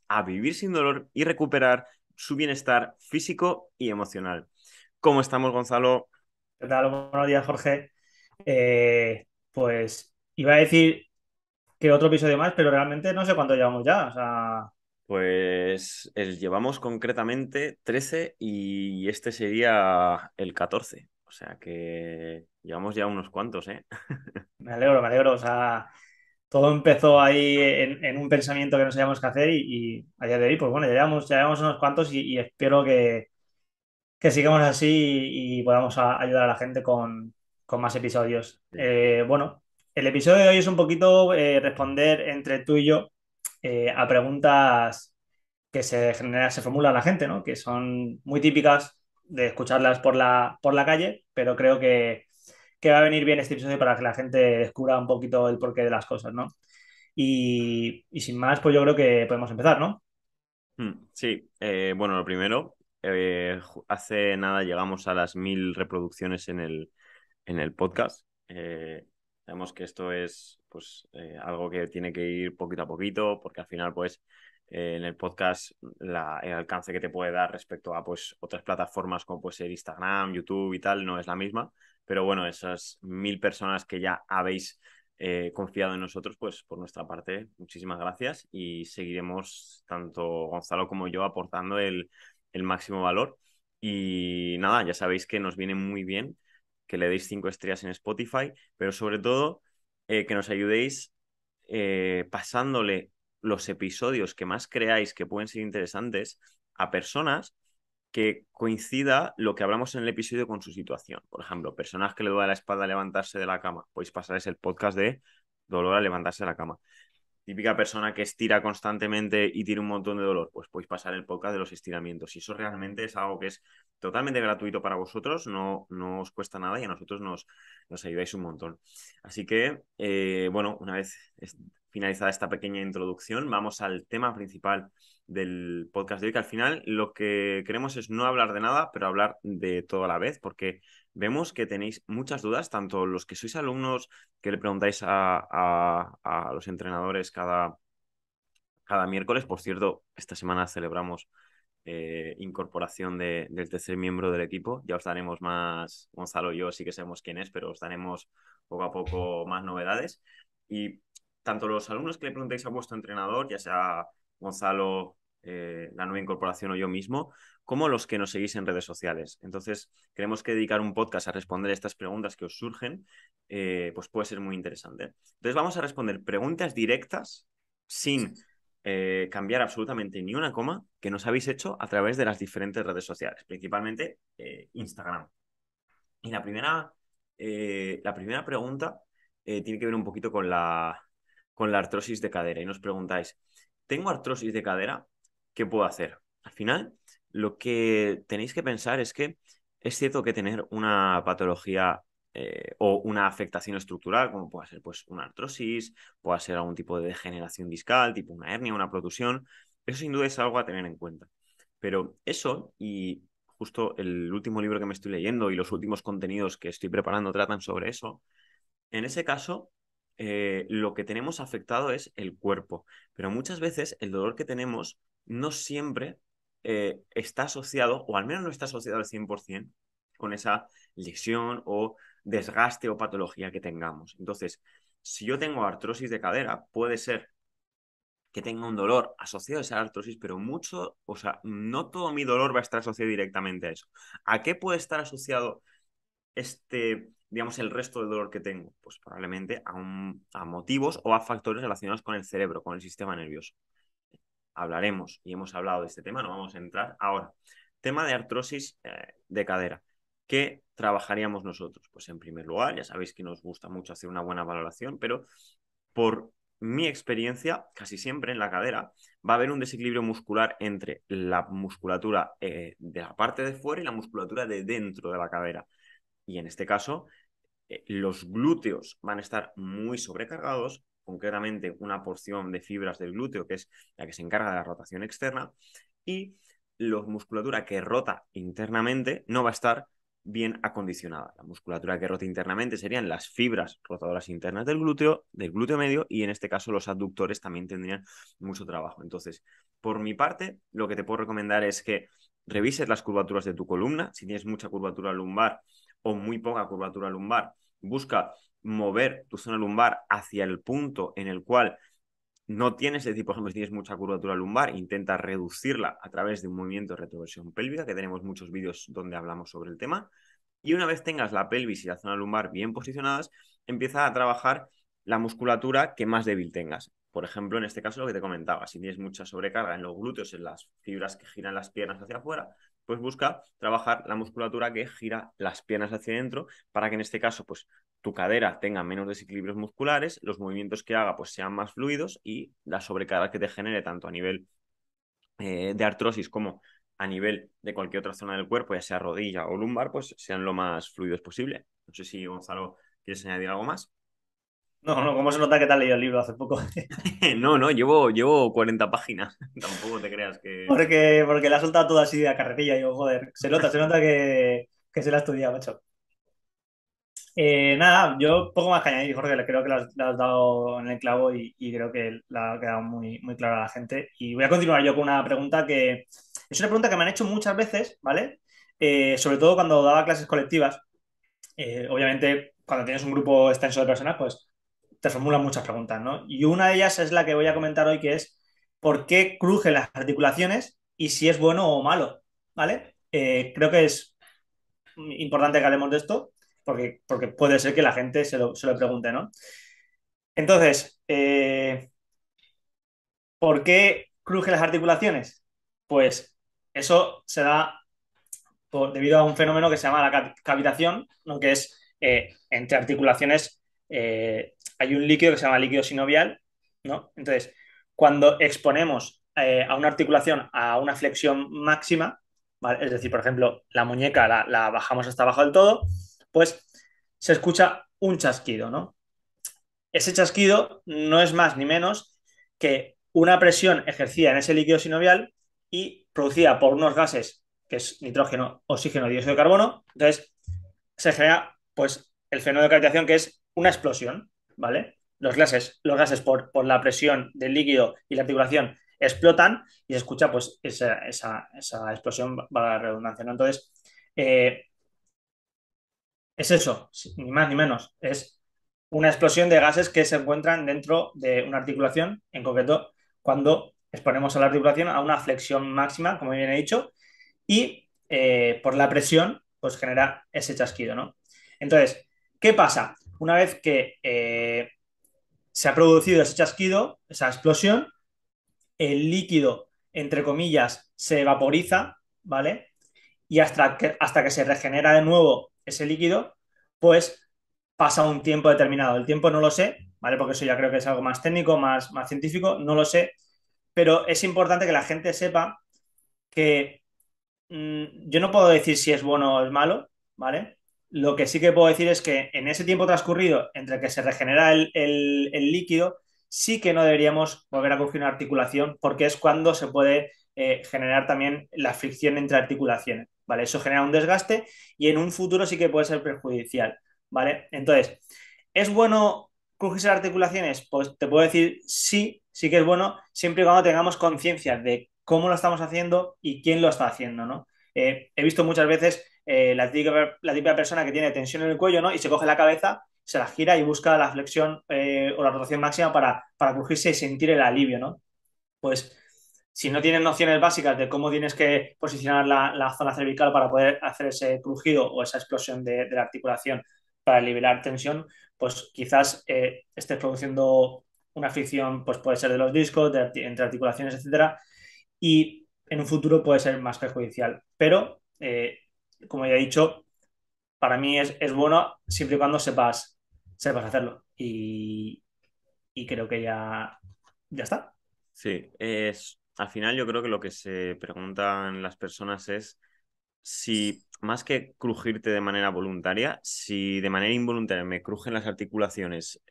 a vivir sin dolor y recuperar su bienestar físico y emocional. ¿Cómo estamos, Gonzalo? ¿Qué tal? Buenos días, Jorge. Pues iba a decir que otro episodio más, pero realmente no sé cuánto llevamos ya. O sea, Pues llevamos concretamente 13 y este sería el 14. O sea que llevamos ya unos cuantos, ¿eh? me alegro, me alegro. O sea, todo empezó ahí en un pensamiento que no sabíamos qué hacer y a día de hoy, pues bueno, ya llevamos unos cuantos y espero que sigamos así y podamos ayudar a la gente con más episodios. Sí. Bueno, el episodio de hoy es un poquito responder entre tú y yo a preguntas que se formulan la gente, ¿no? Que son muy típicas de escucharlas por la calle, pero creo que va a venir bien este episodio para que la gente descubra un poquito el porqué de las cosas, ¿no? Y sin más, pues yo creo que podemos empezar, ¿no? Sí, bueno, lo primero, hace nada llegamos a las 1000 reproducciones en el podcast. Sabemos que esto es pues algo que tiene que ir poquito a poquito, porque al final, pues, en el podcast el alcance que te puede dar respecto a pues otras plataformas como puede ser Instagram, YouTube y tal, no es la misma. Pero bueno, esas 1000 personas que ya habéis confiado en nosotros, pues por nuestra parte, muchísimas gracias y seguiremos tanto Gonzalo como yo aportando el máximo valor. Y nada, ya sabéis que nos viene muy bien que le deis 5 estrellas en Spotify, pero sobre todo que nos ayudéis pasándole los episodios que más creáis que pueden ser interesantes a personas que coincida lo que hablamos en el episodio con su situación. Por ejemplo, personas que le duele la espalda al levantarse de la cama, podéis pasarles el podcast de dolor al levantarse de la cama. Típica persona que estira constantemente y tiene un montón de dolor, pues podéis pasar el podcast de los estiramientos. Y eso realmente es algo que es totalmente gratuito para vosotros, no os cuesta nada y a nosotros nos ayudáis un montón. Así que, bueno, una vez finalizada esta pequeña introducción, vamos al tema principal del podcast de hoy, que al final lo que queremos es no hablar de nada, pero hablar de todo a la vez, porque vemos que tenéis muchas dudas, tanto los que sois alumnos que le preguntáis a los entrenadores cada miércoles. Por cierto, esta semana celebramos incorporación del tercer miembro del equipo. Ya os daremos más, Gonzalo y yo sí que sabemos quién es, pero os daremos poco a poco más novedades. Y tanto los alumnos que le preguntéis a vuestro entrenador, ya sea Gonzalo, la nueva incorporación o yo mismo, como los que nos seguís en redes sociales. Entonces, queremos que dedicar un podcast a responder estas preguntas que os surgen, pues puede ser muy interesante. Entonces, vamos a responder preguntas directas sin cambiar absolutamente ni una coma que nos habéis hecho a través de las diferentes redes sociales, principalmente Instagram. Y la primera pregunta tiene que ver un poquito con la artrosis de cadera. Y nos preguntáis, ¿tengo artrosis de cadera? ¿Qué puedo hacer? Al final, lo que tenéis que pensar es que es cierto que tener una patología o una afectación estructural, como puede ser pues, una artrosis, puede ser algún tipo de degeneración discal, tipo una hernia, una protusión, eso sin duda es algo a tener en cuenta. Pero eso, y justo el último libro que me estoy leyendo y los últimos contenidos que estoy preparando tratan sobre eso, en ese caso, lo que tenemos afectado es el cuerpo, pero muchas veces el dolor que tenemos no siempre está asociado, o al menos no está asociado al 100% con esa lesión o desgaste o patología que tengamos. Entonces, si yo tengo artrosis de cadera, puede ser que tenga un dolor asociado a esa artrosis, pero mucho, o sea, no todo mi dolor va a estar asociado directamente a eso. ¿A qué puede estar asociado digamos, el resto del dolor que tengo? Pues probablemente a motivos o a factores relacionados con el cerebro, con el sistema nervioso. Hablaremos y hemos hablado de este tema, no vamos a entrar ahora. Tema de artrosis de cadera. ¿Qué trabajaríamos nosotros? Pues en primer lugar, ya sabéis que nos gusta mucho hacer una buena valoración, pero por mi experiencia, casi siempre en la cadera va a haber un desequilibrio muscular entre la musculatura de la parte de fuera y la musculatura de dentro de la cadera. Y en este caso, los glúteos van a estar muy sobrecargados, concretamente una porción de fibras del glúteo, que es la que se encarga de la rotación externa, y la musculatura que rota internamente no va a estar bien acondicionada. La musculatura que rota internamente serían las fibras rotadoras internas del glúteo medio, y en este caso los abductores también tendrían mucho trabajo. Entonces, por mi parte, lo que te puedo recomendar es que revises las curvaturas de tu columna. Si tienes mucha curvatura lumbar o muy poca curvatura lumbar, busca mover tu zona lumbar hacia el punto en el cual no tienes, es decir, por ejemplo, si tienes mucha curvatura lumbar, intenta reducirla a través de un movimiento de retroversión pélvica, que tenemos muchos vídeos donde hablamos sobre el tema. Y una vez tengas la pelvis y la zona lumbar bien posicionadas, empieza a trabajar la musculatura que más débil tengas. Por ejemplo, en este caso lo que te comentaba, si tienes mucha sobrecarga en los glúteos, en las fibras que giran las piernas hacia afuera, pues busca trabajar la musculatura que gira las piernas hacia adentro, para que en este caso, pues tu cadera tenga menos desequilibrios musculares, los movimientos que haga pues sean más fluidos, y la sobrecarga que te genere tanto a nivel de artrosis como a nivel de cualquier otra zona del cuerpo, ya sea rodilla o lumbar, pues sean lo más fluidos posible. No sé si, Gonzalo, quieres añadir algo más. No, no, ¿cómo se nota que te has leído el libro hace poco? No, no, llevo 40 páginas. Tampoco te creas que... Porque la ha soltado toda así a carrerilla. Y yo, joder, se nota que se la ha estudiado, macho. Nada, yo poco más que añadir, Jorge, creo que le has dado en el clavo y creo que la ha quedado muy, muy clara a la gente. Y voy a continuar yo con una pregunta que es una pregunta que me han hecho muchas veces, ¿vale? Sobre todo cuando daba clases colectivas. Obviamente, cuando tienes un grupo extenso de personas, pues te formulan muchas preguntas, ¿no? Y una de ellas es la que voy a comentar hoy, que es ¿por qué crujen las articulaciones y si es bueno o malo? ¿Vale? Creo que es importante que hablemos de esto porque puede ser que la gente se lo pregunte, ¿no? Entonces, ¿por qué crujen las articulaciones? Pues eso se da debido a un fenómeno que se llama la cavitación, ¿no? Que es entre articulaciones hay un líquido que se llama líquido sinovial, ¿no? Entonces, cuando exponemos a una articulación a una flexión máxima, ¿vale? Es decir, por ejemplo, la muñeca la bajamos hasta abajo del todo, pues se escucha un chasquido, ¿no? Ese chasquido no es más ni menos que una presión ejercida en ese líquido sinovial y producida por unos gases que es nitrógeno, oxígeno, dióxido de carbono. Entonces se genera pues el fenómeno de cavitación, que es una explosión, ¿vale? Los gases por la presión del líquido y la articulación explotan y se escucha pues esa explosión, valga la redundancia, ¿no? Entonces, eh, es eso, ni más ni menos. Es una explosión de gases que se encuentran dentro de una articulación, en concreto cuando exponemos a la articulación a una flexión máxima, como bien he dicho, y por la presión, pues genera ese chasquido, ¿no? Entonces, ¿qué pasa? Una vez que se ha producido ese chasquido, esa explosión, el líquido, entre comillas, se vaporiza, ¿vale? Y hasta que se regenera de nuevo ese líquido, pues pasa un tiempo determinado. El tiempo no lo sé, ¿vale? Porque eso ya creo que es algo más técnico, más científico, no lo sé, pero es importante que la gente sepa que yo no puedo decir si es bueno o es malo, ¿vale? Lo que sí que puedo decir es que en ese tiempo transcurrido entre que se regenera el líquido, sí que no deberíamos volver a crujir una articulación porque es cuando se puede generar también la fricción entre articulaciones, ¿vale? Eso genera un desgaste y en un futuro sí que puede ser perjudicial, ¿vale? Entonces, ¿es bueno crujirse las articulaciones? Pues te puedo decir sí, sí que es bueno, siempre y cuando tengamos conciencia de cómo lo estamos haciendo y quién lo está haciendo, ¿no? He visto muchas veces la típica persona que tiene tensión en el cuello, ¿no? Y se coge la cabeza, se la gira y busca la flexión o la rotación máxima para crujirse y sentir el alivio, ¿no? Pues si no tienes nociones básicas de cómo tienes que posicionar la zona cervical para poder hacer ese crujido o esa explosión de la articulación para liberar tensión, pues quizás estés produciendo una fricción, pues puede ser de los discos, entre articulaciones, etcétera, y en un futuro puede ser más perjudicial. Pero, como ya he dicho, para mí es bueno siempre y cuando sepas hacerlo. Y creo que ya está. Sí, al final yo creo que lo que se preguntan las personas es si, más que crujirte de manera voluntaria, si de manera involuntaria me crujen las articulaciones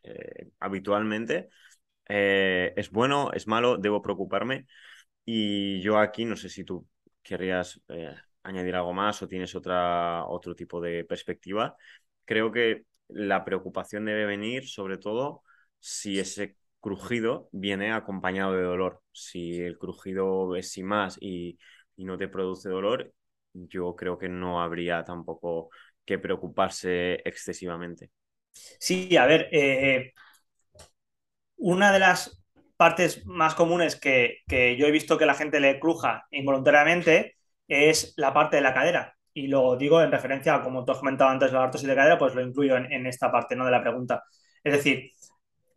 habitualmente, ¿es bueno, es malo, debo preocuparme? Y yo aquí no sé si tú querrías añadir algo más o tienes otro tipo de perspectiva. Creo que la preocupación debe venir sobre todo si ese crujido viene acompañado de dolor. Si el crujido es sin más y no te produce dolor, yo creo que no habría tampoco que preocuparse excesivamente. Sí, a ver, una de las partes más comunes que yo he visto que la gente le cruja involuntariamente es la parte de la cadera. Y lo digo en referencia a, como tú has comentado antes, los hartos y de cadera, pues lo incluyo en esta parte, ¿no? De la pregunta. Es decir,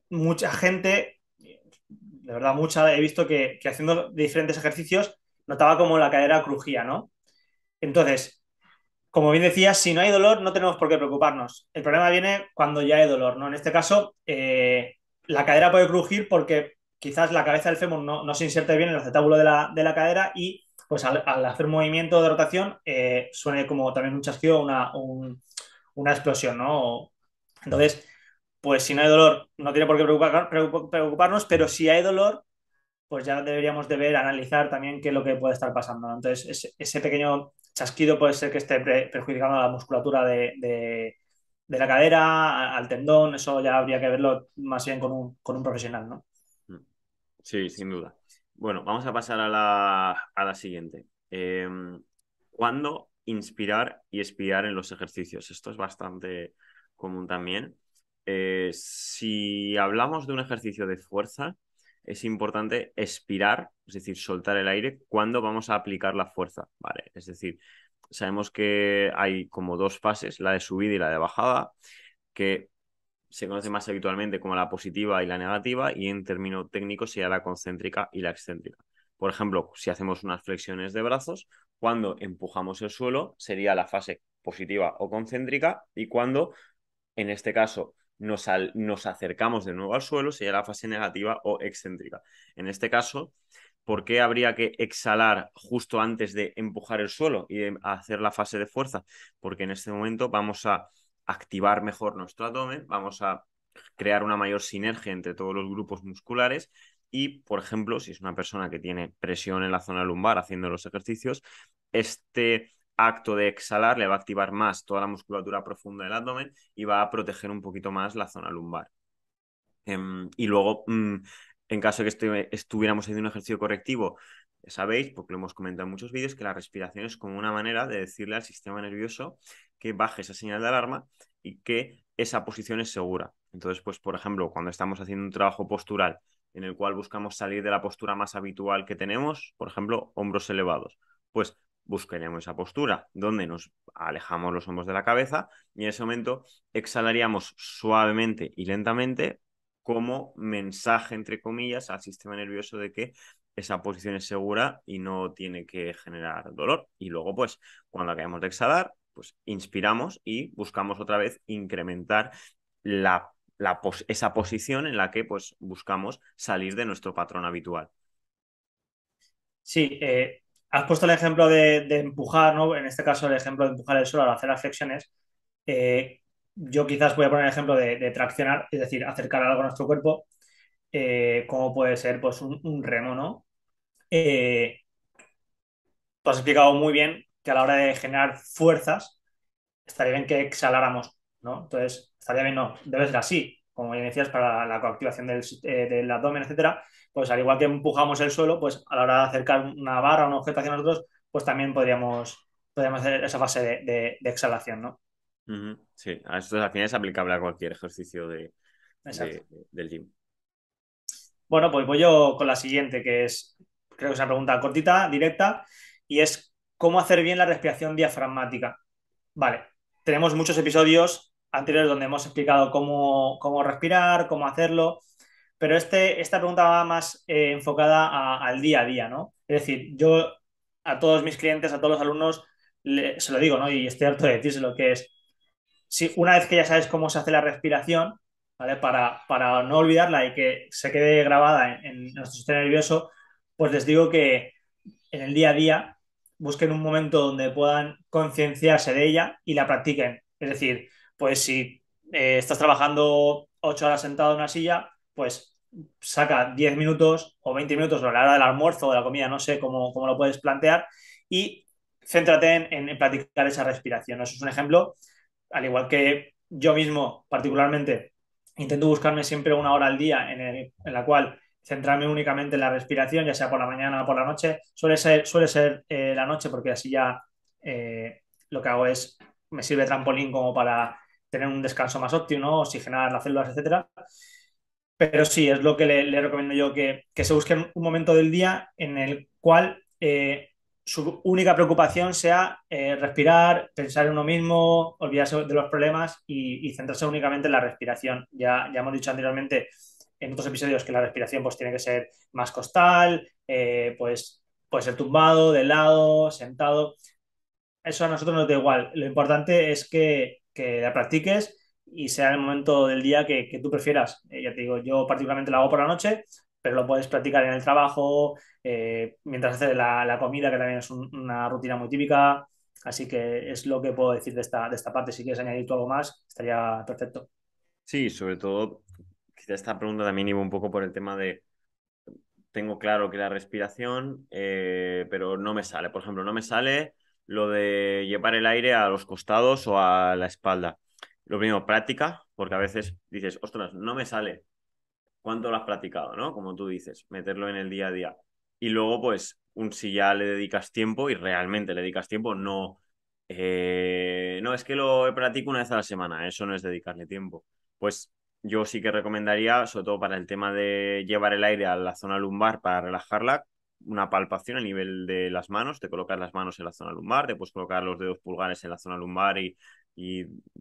mucha gente, de verdad mucha, he visto que haciendo diferentes ejercicios notaba como la cadera crujía, ¿no? Entonces, como bien decías, si no hay dolor, no tenemos por qué preocuparnos. El problema viene cuando ya hay dolor, ¿no? En este caso, la cadera puede crujir porque quizás la cabeza del fémur no se inserte bien en el acetábulo de la cadera y pues al hacer movimiento de rotación suene como también un chasquido, una explosión, ¿no? Entonces, pues si no hay dolor, no tiene por qué preocuparnos, pero si hay dolor, pues ya deberíamos de ver, analizar también qué es lo que puede estar pasando, ¿no? Entonces, ese pequeño chasquido puede ser que esté perjudicando a la musculatura de la cadera, al tendón, eso ya habría que verlo más bien con un profesional, ¿no? Mm. Sí, sin duda. Bueno, vamos a pasar a la siguiente. ¿Cuándo inspirar y expirar en los ejercicios? Esto es bastante común también. Si hablamos de un ejercicio de fuerza, es importante expirar, es decir, soltar el aire cuando vamos a aplicar la fuerza, ¿vale? Es decir, sabemos que hay como dos fases, la de subida y la de bajada, que se conoce más habitualmente como la positiva y la negativa, y en término técnico sería la concéntrica y la excéntrica. Por ejemplo, si hacemos unas flexiones de brazos, cuando empujamos el suelo sería la fase positiva o concéntrica, y cuando, en este caso, nos acercamos de nuevo al suelo, sería la fase negativa o excéntrica. En este caso, ¿por qué habría que exhalar justo antes de empujar el suelo y de hacer la fase de fuerza? Porque en este momento vamos a activar mejor nuestro abdomen, vamos a crear una mayor sinergia entre todos los grupos musculares y, por ejemplo, si es una persona que tiene presión en la zona lumbar haciendo los ejercicios, este acto de exhalar le va a activar más toda la musculatura profunda del abdomen y va a proteger un poquito más la zona lumbar. Y luego, en caso de que estuviéramos haciendo un ejercicio correctivo, sabéis, porque lo hemos comentado en muchos vídeos, que la respiración es como una manera de decirle al sistema nervioso que baje esa señal de alarma y que esa posición es segura. Entonces, pues, por ejemplo, cuando estamos haciendo un trabajo postural en el cual buscamos salir de la postura más habitual que tenemos, por ejemplo, hombros elevados, pues buscaremos esa postura donde nos alejamos los hombros de la cabeza y en ese momento exhalaríamos suavemente y lentamente como mensaje, entre comillas, al sistema nervioso de que esa posición es segura y no tiene que generar dolor. Y luego, pues, cuando acabemos de exhalar, pues inspiramos y buscamos otra vez incrementar esa posición en la que pues buscamos salir de nuestro patrón habitual. Sí, has puesto el ejemplo de empujar, ¿no? En este caso, el ejemplo de empujar el suelo al hacer las flexiones. Eh, yo quizás voy a poner el ejemplo de traccionar, es decir, acercar algo a nuestro cuerpo, como puede ser pues un remo, ¿no? Eh, Tú has explicado muy bien que a la hora de generar fuerzas, estaría bien que exhaláramos, ¿no? Entonces, estaría bien, no, debe ser así, como bien decías, para la coactivación del abdomen, etcétera. Pues al igual que empujamos el suelo, pues a la hora de acercar una barra o un objeto hacia nosotros, pues también podríamos hacer esa fase de exhalación, ¿no? Ujú. Sí, a esto al final es aplicable a cualquier ejercicio Exacto. del gym. Bueno, pues voy yo con la siguiente, que es, creo que es una pregunta cortita, directa, y es ¿cómo hacer bien la respiración diafragmática? Vale, tenemos muchos episodios anteriores donde hemos explicado cómo respirar, cómo hacerlo, pero esta pregunta va más enfocada al día a día, ¿no? Es decir, yo a todos mis clientes, a todos los alumnos, se lo digo, ¿no? Y estoy harto de decírselo, que es, si una vez que ya sabes cómo se hace la respiración, ¿vale? Para no olvidarla y que se quede grabada en nuestro sistema nervioso, pues les digo que en el día a día busquen un momento donde puedan concienciarse de ella y la practiquen. Es decir, pues si estás trabajando 8 horas sentado en una silla, pues saca 10 minutos o 20 minutos a la hora del almuerzo o de la comida, no sé cómo lo puedes plantear, y céntrate en practicar esa respiración. Eso es un ejemplo, al igual que yo mismo particularmente intento buscarme siempre una hora al día en la cual centrarme únicamente en la respiración, ya sea por la mañana o por la noche. Suele ser la noche porque así ya lo que hago es, me sirve de trampolín como para tener un descanso más óptimo, ¿no? Oxigenar las células, etcétera. Pero sí, es lo que le recomiendo yo, que se busque un momento del día en el cual su única preocupación sea respirar, pensar en uno mismo, olvidarse de los problemas y centrarse únicamente en la respiración. Ya hemos dicho anteriormente en otros episodios que la respiración pues tiene que ser más costal, pues puede ser tumbado, de lado, sentado. Eso a nosotros nos da igual. Lo importante es que la practiques y sea el momento del día que tú prefieras. Ya te digo, yo particularmente lo hago por la noche, pero lo puedes practicar en el trabajo, mientras haces la comida, que también es una rutina muy típica. Así que es lo que puedo decir de esta parte. Si quieres añadir tú algo más, estaría perfecto. Sí, sobre todo, quizá esta pregunta también iba un poco por el tema de, tengo claro que la respiración, pero no me sale. Por ejemplo, no me sale lo de llevar el aire a los costados o a la espalda. Lo primero, práctica, porque a veces dices, ostras, no me sale. ¿Cuánto lo has practicado, no? Como tú dices, meterlo en el día a día. Y luego, pues, si ya le dedicas tiempo y realmente le dedicas tiempo, no, no, es que lo practico una vez a la semana, eso no es dedicarle tiempo. Pues yo sí que recomendaría, sobre todo para el tema de llevar el aire a la zona lumbar para relajarla, una palpación a nivel de las manos, te colocas las manos en la zona lumbar, te puedes colocar los dedos pulgares en la zona lumbar y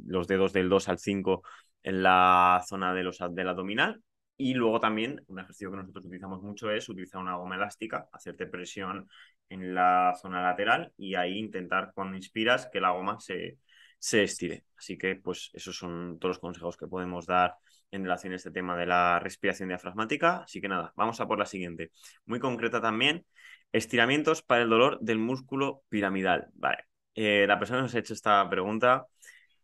los dedos del 2 al 5 en la zona del abdominal. Y luego también un ejercicio que nosotros utilizamos mucho es utilizar una goma elástica, hacerte presión en la zona lateral y ahí intentar cuando inspiras que la goma se estire. Así que pues esos son todos los consejos que podemos dar en relación a este tema de la respiración diafragmática. Así que nada, vamos a por la siguiente. Muy concreta también, estiramientos para el dolor del músculo piramidal. Vale, la persona que nos ha hecho esta pregunta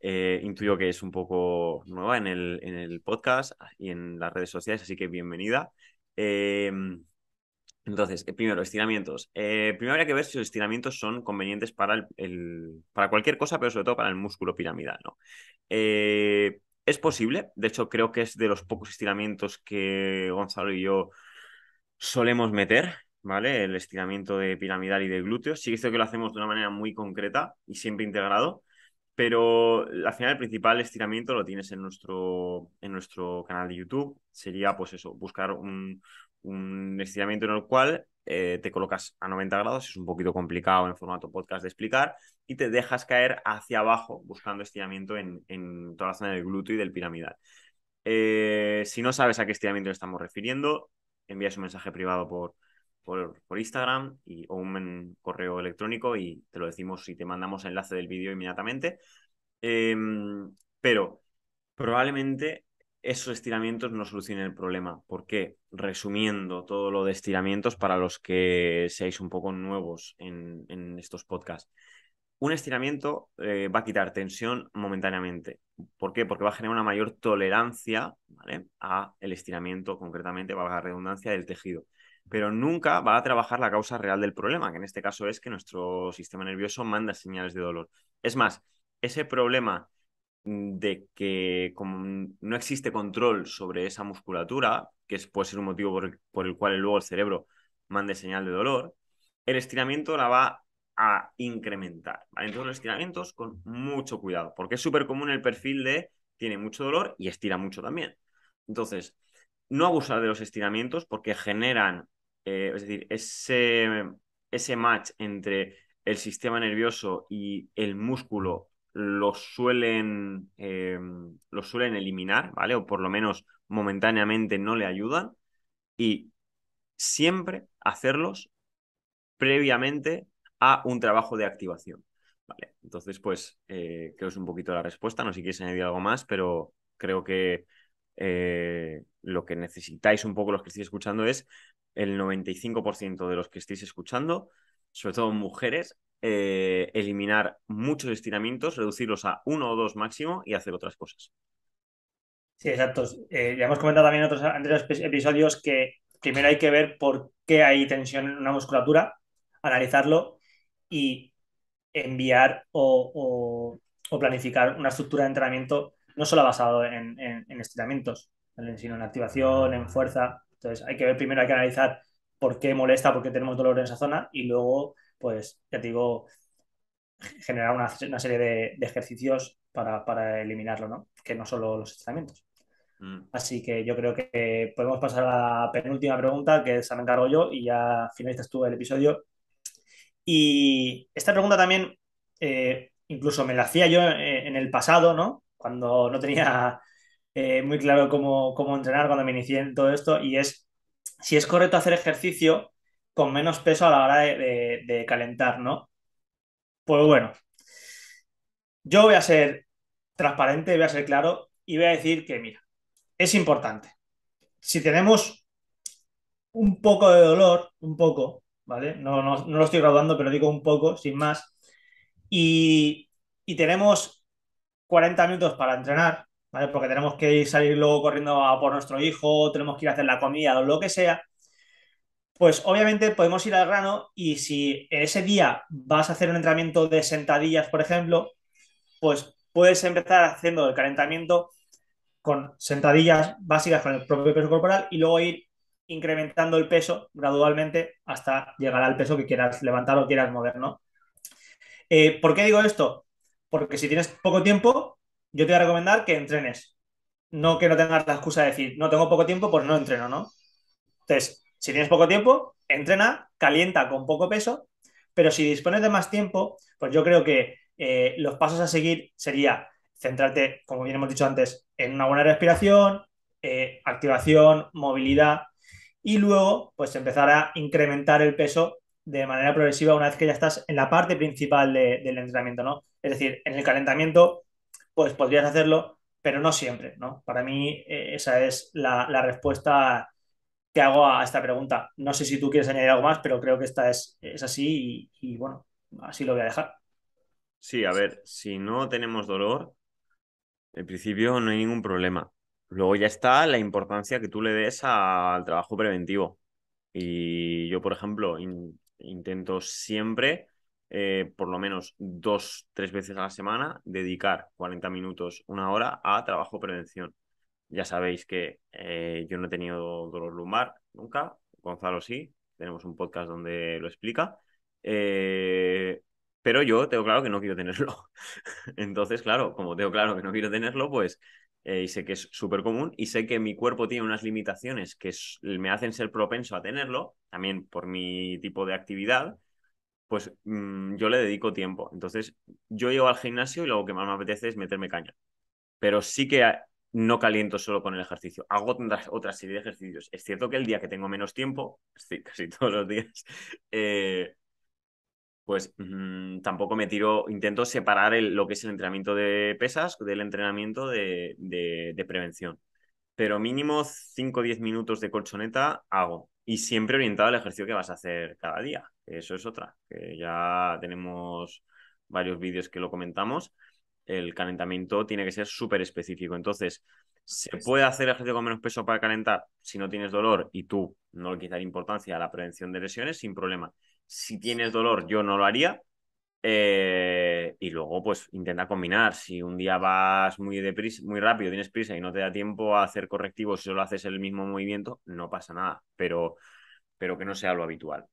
intuyo que es un poco nueva en el podcast y en las redes sociales, así que bienvenida. Eh, entonces, primero, estiramientos. Primero habría que ver si los estiramientos son convenientes para cualquier cosa, pero sobre todo para el músculo piramidal, ¿no? Es posible, de hecho creo que es de los pocos estiramientos que Gonzalo y yo solemos meter, ¿vale? El estiramiento de piramidal y de glúteos. Sí que es cierto que lo hacemos de una manera muy concreta y siempre integrado, pero al final el principal estiramiento lo tienes en nuestro canal de YouTube. Sería pues eso, buscar un estiramiento en el cual te colocas a 90 grados, es un poquito complicado en formato podcast de explicar, y te dejas caer hacia abajo buscando estiramiento en toda la zona del glúteo y del piramidal. Si no sabes a qué estiramiento le estamos refiriendo, envías un mensaje privado por Instagram o un correo electrónico y te lo decimos y te mandamos enlace del vídeo inmediatamente. Eh, pero probablemente esos estiramientos no solucionen el problema. ¿Por qué? Resumiendo todo lo de estiramientos para los que seáis un poco nuevos en estos podcasts. Un estiramiento va a quitar tensión momentáneamente. ¿Por qué? Porque va a generar una mayor tolerancia, ¿vale? A el estiramiento, concretamente, valga la redundancia, del tejido. Pero nunca va a trabajar la causa real del problema, que en este caso es que nuestro sistema nervioso manda señales de dolor. Es más, ese problema de que como no existe control sobre esa musculatura, puede ser un motivo por el cual luego el cerebro mande señal de dolor, el estiramiento la va a incrementar, ¿vale? Entonces los estiramientos con mucho cuidado, porque es súper común el perfil de tiene mucho dolor y estira mucho también. Entonces, no abusar de los estiramientos porque generan, es decir, ese match entre el sistema nervioso y el músculo los suelen eliminar, ¿vale? O por lo menos momentáneamente no le ayudan y siempre hacerlos previamente a un trabajo de activación. Vale, entonces pues creo que es un poquito la respuesta, no sé si quieres añadir algo más, pero creo que lo que necesitáis un poco los que estéis escuchando es el 95% de los que estéis escuchando, sobre todo mujeres, eliminar muchos estiramientos, reducirlos a uno o dos máximo y hacer otras cosas. Sí, exacto. Ya hemos comentado también en otros anteriores episodios que primero hay que ver por qué hay tensión en una musculatura, analizarlo y enviar o planificar una estructura de entrenamiento no solo basado en estiramientos, ¿vale? Sino en activación, en fuerza. Entonces hay que ver primero, hay que analizar por qué molesta, por qué tenemos dolor en esa zona y luego, pues, ya te digo, generar una serie de ejercicios para eliminarlo, ¿no? Que no solo los estiramientos. Mm. Así que yo creo que podemos pasar a la penúltima pregunta, que esa me encargo yo, y ya finalizas tú el episodio. Y esta pregunta también, incluso me la hacía yo en el pasado, ¿no? Cuando no tenía muy claro cómo entrenar, cuando me inicié en todo esto, y es si es correcto hacer ejercicio con menos peso a la hora de calentar, ¿no? Pues bueno, yo voy a ser transparente, voy a ser claro y voy a decir que, mira, es importante. Si tenemos un poco de dolor, un poco, ¿vale? No lo estoy graduando, pero digo un poco, sin más, y, y tenemos 40 minutos para entrenar, ¿vale? Porque tenemos que salir luego corriendo a por nuestro hijo, tenemos que ir a hacer la comida o lo que sea, pues obviamente podemos ir al grano y si ese día vas a hacer un entrenamiento de sentadillas, por ejemplo, pues puedes empezar haciendo el calentamiento con sentadillas básicas con el propio peso corporal y luego ir incrementando el peso gradualmente hasta llegar al peso que quieras levantar o quieras mover, ¿no? ¿Por qué digo esto? Porque si tienes poco tiempo, yo te voy a recomendar que entrenes. No que no tengas la excusa de decir, no tengo poco tiempo, pues no entreno, ¿no? Entonces, si tienes poco tiempo, entrena, calienta con poco peso, pero si dispones de más tiempo, pues yo creo que los pasos a seguir sería centrarte, como bien hemos dicho antes, en una buena respiración, activación, movilidad y luego pues empezar a incrementar el peso de manera progresiva una vez que ya estás en la parte principal del entrenamiento, ¿no? Es decir, en el calentamiento, pues podrías hacerlo, pero no siempre, ¿no? Para mí esa es la respuesta que hago a esta pregunta. No sé si tú quieres añadir algo más, pero creo que esta es así y bueno, así lo voy a dejar. Sí, a ver, si no tenemos dolor, en principio no hay ningún problema. Luego ya está la importancia que tú le des al trabajo preventivo. Y yo, por ejemplo, intento siempre, por lo menos 2, 3 veces a la semana, dedicar 40 minutos, 1 hora a trabajo prevención. Ya sabéis que yo no he tenido dolor lumbar nunca, Gonzalo sí, tenemos un podcast donde lo explica, Eh, pero yo tengo claro que no quiero tenerlo. Entonces, claro, como tengo claro que no quiero tenerlo, pues y sé que es súper común y sé que mi cuerpo tiene unas limitaciones que me hacen ser propenso a tenerlo, también por mi tipo de actividad, pues yo le dedico tiempo. Entonces, yo llego al gimnasio y lo que más me apetece es meterme caña, pero sí que no caliento solo con el ejercicio, hago otra serie de ejercicios. Es cierto que el día que tengo menos tiempo, sí, casi todos los días, eh, pues tampoco me tiro, intento separar lo que es el entrenamiento de pesas del entrenamiento de prevención. Pero mínimo 5 o 10 minutos de colchoneta hago. Y siempre orientado al ejercicio que vas a hacer cada día. Eso es otra. Que ya tenemos varios vídeos que lo comentamos. El calentamiento tiene que ser súper específico. Entonces, ¿se puede hacer ejercicio con menos peso para calentar si no tienes dolor y tú no le quieres dar importancia a la prevención de lesiones? Sin problema. Si tienes dolor, yo no lo haría. Y luego, pues, intenta combinar. Si un día vas muy deprisa, muy rápido, tienes prisa y no te da tiempo a hacer correctivos, si solo haces el mismo movimiento, no pasa nada, pero que no sea lo habitual.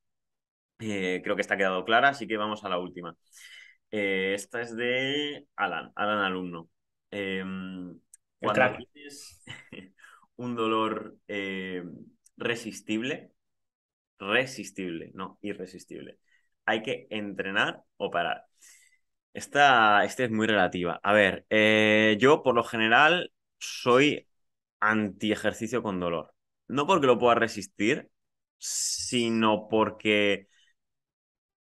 Creo que está quedado clara, así que vamos a la última. Esta es de Alan alumno. Eh, El Cuando crack. tienes un dolor resistible, resistible, no irresistible. ¿Hay que entrenar o parar? Esta es muy relativa. A ver, yo por lo general soy anti-ejercicio con dolor. No porque lo pueda resistir, sino porque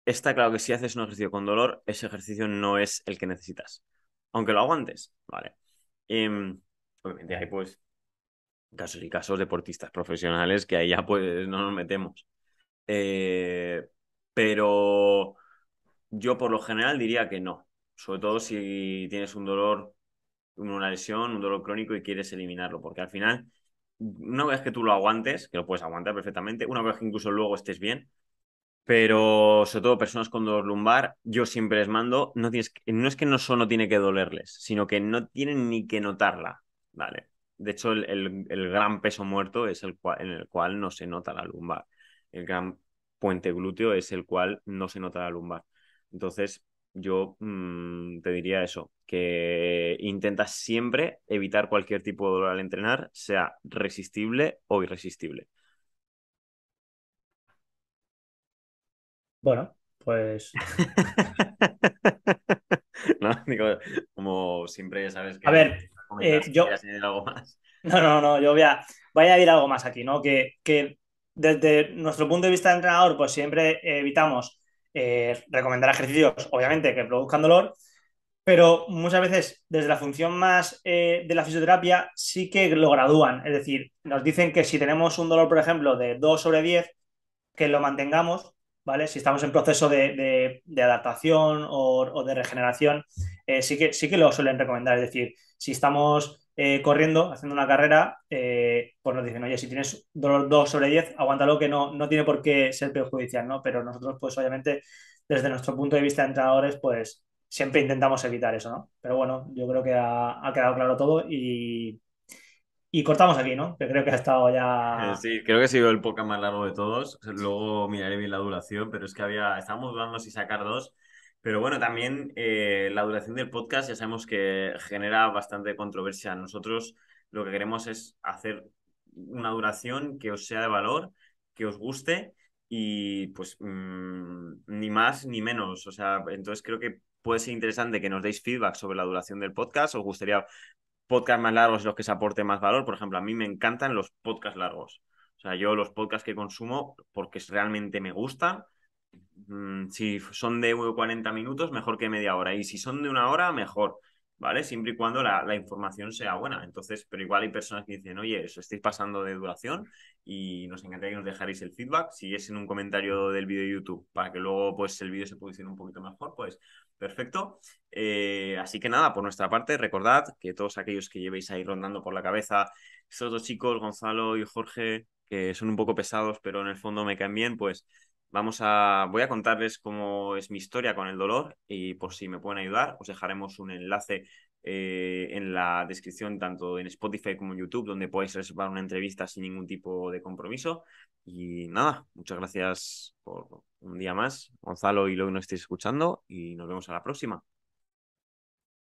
está claro que si haces un ejercicio con dolor, ese ejercicio no es el que necesitas. Aunque lo aguantes, ¿vale? Em, Obviamente hay pues casos y casos deportistas profesionales que ahí ya pues no nos metemos. Eh, pero yo por lo general diría que no. Sobre todo si tienes un dolor, una lesión, un dolor crónico y quieres eliminarlo. Porque al final, una vez que tú lo aguantes, que lo puedes aguantar perfectamente, una vez que incluso luego estés bien, Pero sobre todo personas con dolor lumbar, yo siempre les mando, no es que no solo tiene que dolerles, sino que no tienen ni que notarla, ¿vale? De hecho, el gran peso muerto es en el cual no se nota la lumbar. El gran puente glúteo es el cual no se nota la lumbar. Entonces, yo te diría eso, que intentas siempre evitar cualquier tipo de dolor al entrenar, sea resistible o irresistible. Bueno, pues ¿No? Digo, como siempre, ya sabes a que ver, comentas que yo, quieras añadir algo más. no, no, no, voy a añadir algo más aquí, ¿no? Que desde nuestro punto de vista de entrenador, pues siempre evitamos recomendar ejercicios, obviamente, que produzcan dolor, pero muchas veces desde la función más de la fisioterapia sí que lo gradúan. Es decir, nos dicen que si tenemos un dolor, por ejemplo, de 2/10 que lo mantengamos, ¿vale? Si estamos en proceso de adaptación o de regeneración, sí que lo suelen recomendar. Es decir, si estamos corriendo, haciendo una carrera, pues nos dicen, oye, si tienes dolor 2/10 aguántalo que no tiene por qué ser perjudicial, ¿no? Pero nosotros, pues obviamente, desde nuestro punto de vista de entrenadores, pues siempre intentamos evitar eso, ¿no? Pero bueno, yo creo que ha quedado claro todo y cortamos aquí, ¿no? Que creo que ha estado ya. Sí, creo que ha sido el podcast más largo de todos. Luego miraré bien la duración, pero es que estábamos dudando si sacar dos. Pero bueno, también la duración del podcast ya sabemos que genera bastante controversia. Nosotros lo que queremos es hacer una duración que os sea de valor, que os guste y pues ni más ni menos. O sea, entonces creo que puede ser interesante que nos deis feedback sobre la duración del podcast. ¿Os gustaría podcasts más largos los que se aporte más valor? Por ejemplo, a mí me encantan los podcasts largos. O sea, yo los podcasts que consumo, porque realmente me gustan, si son de 40 minutos, mejor que media hora. Y si son de una hora, mejor. ¿Vale? Siempre y cuando la información sea buena. Entonces, pero igual hay personas que dicen, oye, os estáis pasando de duración y nos encantaría que nos dejarais el feedback. Si es en un comentario del vídeo de YouTube, para que luego pues el vídeo se posicione un poquito mejor, pues perfecto. Así que nada, por nuestra parte, recordad que todos aquellos que llevéis ahí rondando por la cabeza, estos dos chicos, Gonzalo y Jorge, que son un poco pesados, pero en el fondo me caen bien, pues voy a contarles cómo es mi historia con el dolor y por si me pueden ayudar, os dejaremos un enlace en la descripción, tanto en Spotify como en YouTube, donde podéis reservar una entrevista sin ningún tipo de compromiso. Y nada, muchas gracias por un día más, Gonzalo y lo que nos estéis escuchando, y nos vemos a la próxima.